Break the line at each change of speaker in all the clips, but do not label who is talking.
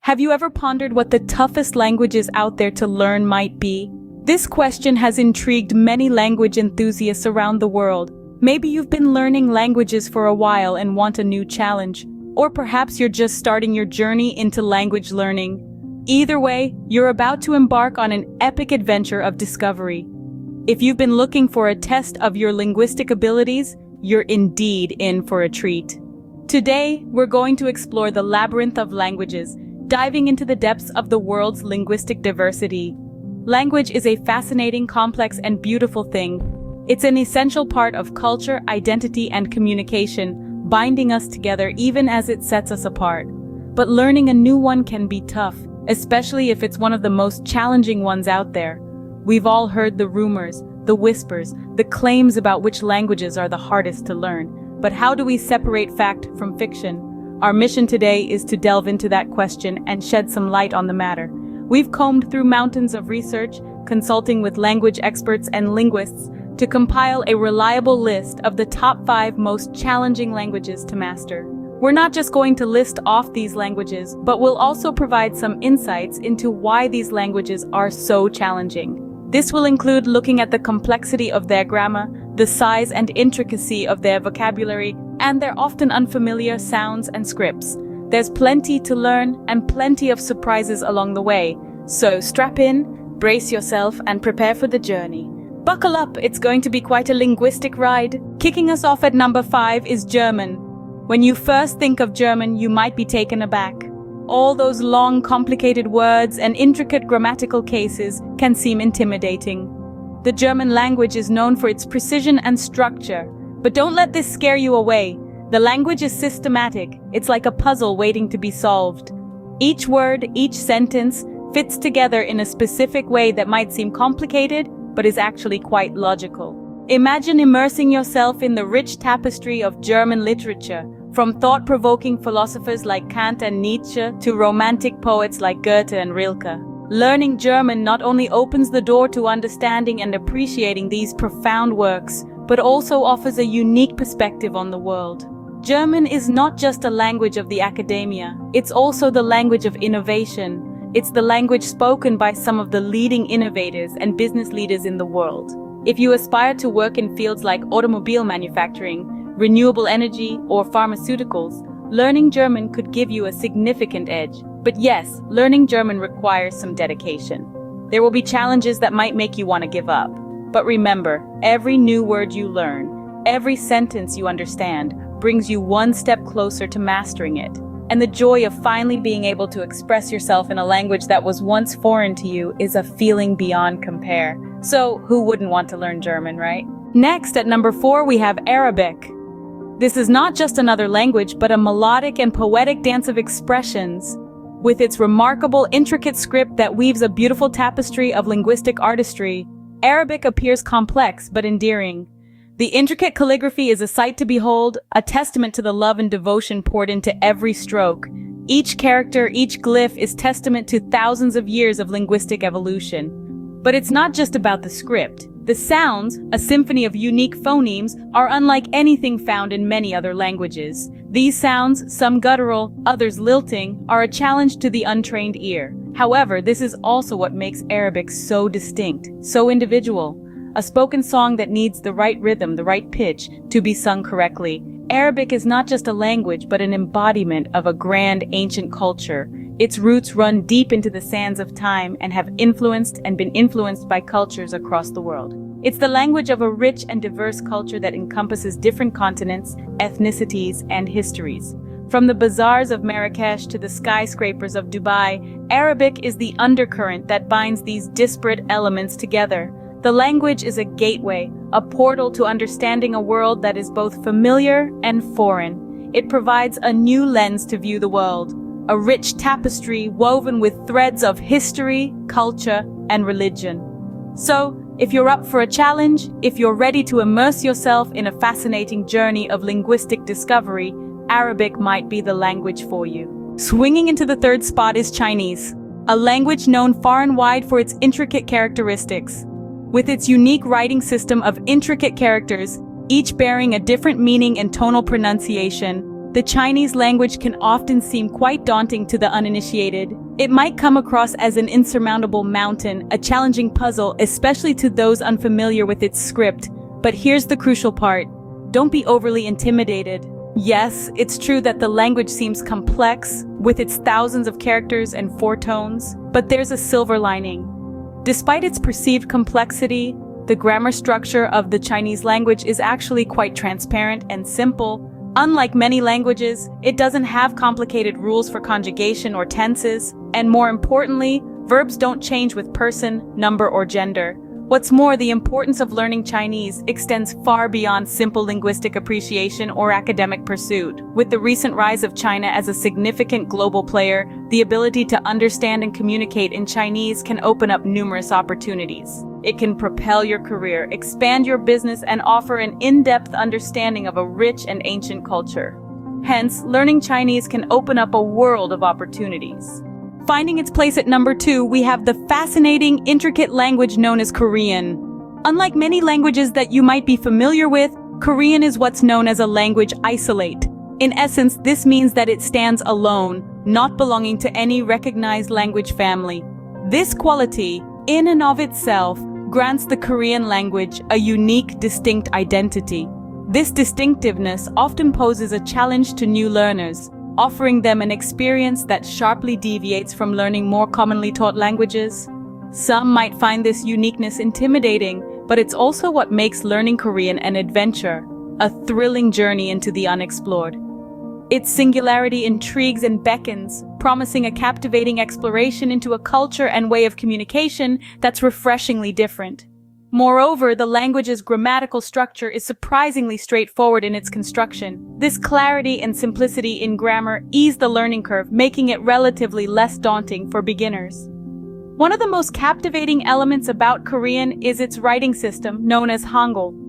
Have you ever pondered what the toughest languages out there to learn might be? This question has intrigued many language enthusiasts around the world. Maybe you've been learning languages for a while and want a new challenge. Or perhaps you're just starting your journey into language learning. Either way, you're about to embark on an epic adventure of discovery. If you've been looking for a test of your linguistic abilities, you're indeed in for a treat. Today, we're going to explore the Labyrinth of Languages, diving into the depths of the world's linguistic diversity. Language is a fascinating, complex, and beautiful thing. It's an essential part of culture, identity, and communication, binding us together even as it sets us apart. But learning a new one can be tough, especially if it's one of the most challenging ones out there. We've all heard the rumors, the whispers, the claims about which languages are the hardest to learn. But how do we separate fact from fiction? Our mission today is to delve into that question and shed some light on the matter. We've combed through mountains of research, consulting with language experts and linguists to compile a reliable list of the top 5 most challenging languages to master. We're not just going to list off these languages, but we'll also provide some insights into why these languages are so challenging. This will include looking at the complexity of their grammar, the size and intricacy of their vocabulary, and their often unfamiliar sounds and scripts. There's plenty to learn and plenty of surprises along the way. So strap in, brace yourself, and prepare for the journey. Buckle up, it's going to be quite a linguistic ride. Kicking us off at number 5 is German. When you first think of German, you might be taken aback. All those long, complicated words and intricate grammatical cases can seem intimidating. The German language is known for its precision and structure, but don't let this scare you away. The language is systematic. It's like a puzzle waiting to be solved. Each word, each sentence, fits together in a specific way that might seem complicated, but is actually quite logical. Imagine immersing yourself in the rich tapestry of German literature, from thought-provoking philosophers like Kant and Nietzsche to romantic poets like Goethe and Rilke. Learning German not only opens the door to understanding and appreciating these profound works, but also offers a unique perspective on the world. German is not just a language of the academia, it's also the language of innovation. It's the language spoken by some of the leading innovators and business leaders in the world. If you aspire to work in fields like automobile manufacturing, renewable energy, or pharmaceuticals, learning German could give you a significant edge. But yes, learning German requires some dedication. There will be challenges that might make you want to give up. But remember, every new word you learn, every sentence you understand, brings you one step closer to mastering it. And the joy of finally being able to express yourself in a language that was once foreign to you is a feeling beyond compare. So, who wouldn't want to learn German, right? Next, at number 4, we have Arabic. This is not just another language, but a melodic and poetic dance of expressions. With its remarkable, intricate script that weaves a beautiful tapestry of linguistic artistry, Arabic appears complex but endearing. The intricate calligraphy is a sight to behold, a testament to the love and devotion poured into every stroke. Each character, each glyph is testament to thousands of years of linguistic evolution. But it's not just about the script. The sounds, a symphony of unique phonemes, are unlike anything found in many other languages. These sounds, some guttural, others lilting, are a challenge to the untrained ear. However, this is also what makes Arabic so distinct, so individual. A spoken song that needs the right rhythm, the right pitch, to be sung correctly. Arabic is not just a language, but an embodiment of a grand ancient culture. Its roots run deep into the sands of time and have influenced and been influenced by cultures across the world. It's the language of a rich and diverse culture that encompasses different continents, ethnicities, and histories. From the bazaars of Marrakesh to the skyscrapers of Dubai, Arabic is the undercurrent that binds these disparate elements together. The language is a gateway, a portal to understanding a world that is both familiar and foreign. It provides a new lens to view the world, a rich tapestry woven with threads of history, culture, and religion. So, if you're up for a challenge, if you're ready to immerse yourself in a fascinating journey of linguistic discovery, Arabic might be the language for you. Swinging into the 3rd spot is Chinese, a language known far and wide for its intricate characteristics. With its unique writing system of intricate characters, each bearing a different meaning and tonal pronunciation, The Chinese language can often seem quite daunting to the uninitiated. It might come across as an insurmountable mountain, a challenging puzzle, especially to those unfamiliar with its script. But here's the crucial part. Don't be overly intimidated. Yes, it's true that the language seems complex, with its thousands of characters and four tones, but there's a silver lining. Despite its perceived complexity, the grammar structure of the Chinese language is actually quite transparent and simple. Unlike many languages, it doesn't have complicated rules for conjugation or tenses, and more importantly, verbs don't change with person, number, or gender. What's more, the importance of learning Chinese extends far beyond simple linguistic appreciation or academic pursuit. With the recent rise of China as a significant global player, the ability to understand and communicate in Chinese can open up numerous opportunities. It can propel your career, expand your business, and offer an in-depth understanding of a rich and ancient culture. Hence, learning Chinese can open up a world of opportunities. Finding its place at number 2, we have the fascinating, intricate language known as Korean. Unlike many languages that you might be familiar with, Korean is what's known as a language isolate. In essence, this means that it stands alone, not belonging to any recognized language family. This quality, in and of itself, grants the Korean language a unique, distinct identity. This distinctiveness often poses a challenge to new learners, offering them an experience that sharply deviates from learning more commonly taught languages. Some might find this uniqueness intimidating, but it's also what makes learning Korean an adventure, a thrilling journey into the unexplored. Its singularity intrigues and beckons, promising a captivating exploration into a culture and way of communication that's refreshingly different. Moreover, the language's grammatical structure is surprisingly straightforward in its construction. This clarity and simplicity in grammar ease the learning curve, making it relatively less daunting for beginners. One of the most captivating elements about Korean is its writing system, known as Hangul.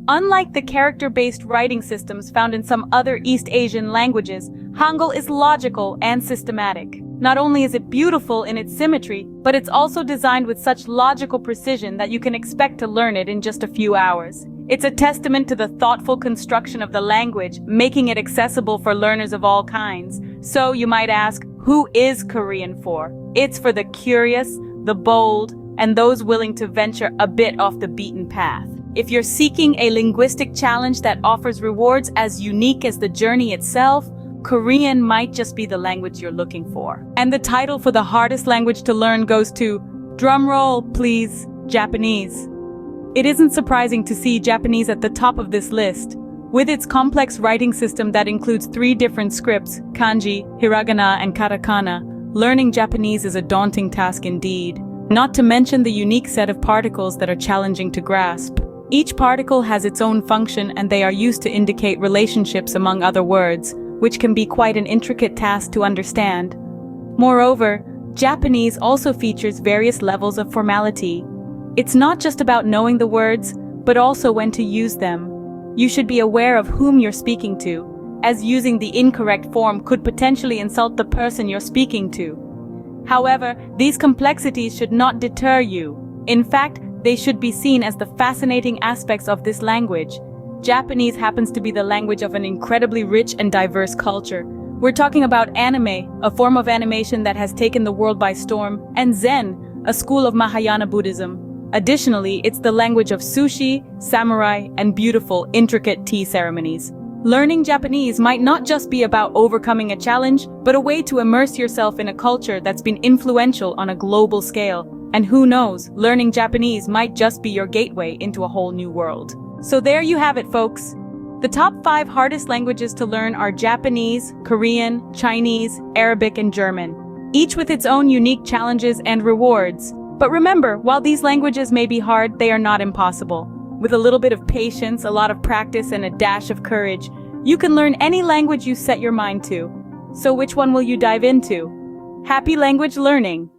Unlike the character-based writing systems found in some other East Asian languages, Hangul is logical and systematic. Not only is it beautiful in its symmetry, but it's also designed with such logical precision that you can expect to learn it in just a few hours. It's a testament to the thoughtful construction of the language, making it accessible for learners of all kinds. So you might ask, who is Korean for? It's for the curious, the bold, and those willing to venture a bit off the beaten path. If you're seeking a linguistic challenge that offers rewards as unique as the journey itself, Korean might just be the language you're looking for. And the title for the hardest language to learn goes to, drumroll please, Japanese. It isn't surprising to see Japanese at the top of this list. With its complex writing system that includes 3 different scripts, kanji, hiragana, and katakana, learning Japanese is a daunting task indeed. Not to mention the unique set of particles that are challenging to grasp. Each particle has its own function and they are used to indicate relationships among other words, which can be quite an intricate task to understand. Moreover, Japanese also features various levels of formality. It's not just about knowing the words, but also when to use them. You should be aware of whom you're speaking to, as using the incorrect form could potentially insult the person you're speaking to. However, these complexities should not deter you. In fact, they should be seen as the fascinating aspects of this language. Japanese happens to be the language of an incredibly rich and diverse culture. We're talking about anime, a form of animation that has taken the world by storm, and Zen, a school of Mahayana Buddhism. Additionally, it's the language of sushi, samurai, and beautiful, intricate tea ceremonies. Learning Japanese might not just be about overcoming a challenge, but a way to immerse yourself in a culture that's been influential on a global scale. And who knows, learning Japanese might just be your gateway into a whole new world. So there you have it, folks. The top 5 hardest languages to learn are Japanese, Korean, Chinese, Arabic, and German, each with its own unique challenges and rewards. But remember, while these languages may be hard, they are not impossible. With a little bit of patience, a lot of practice, and a dash of courage, you can learn any language you set your mind to. So which one will you dive into? Happy language learning!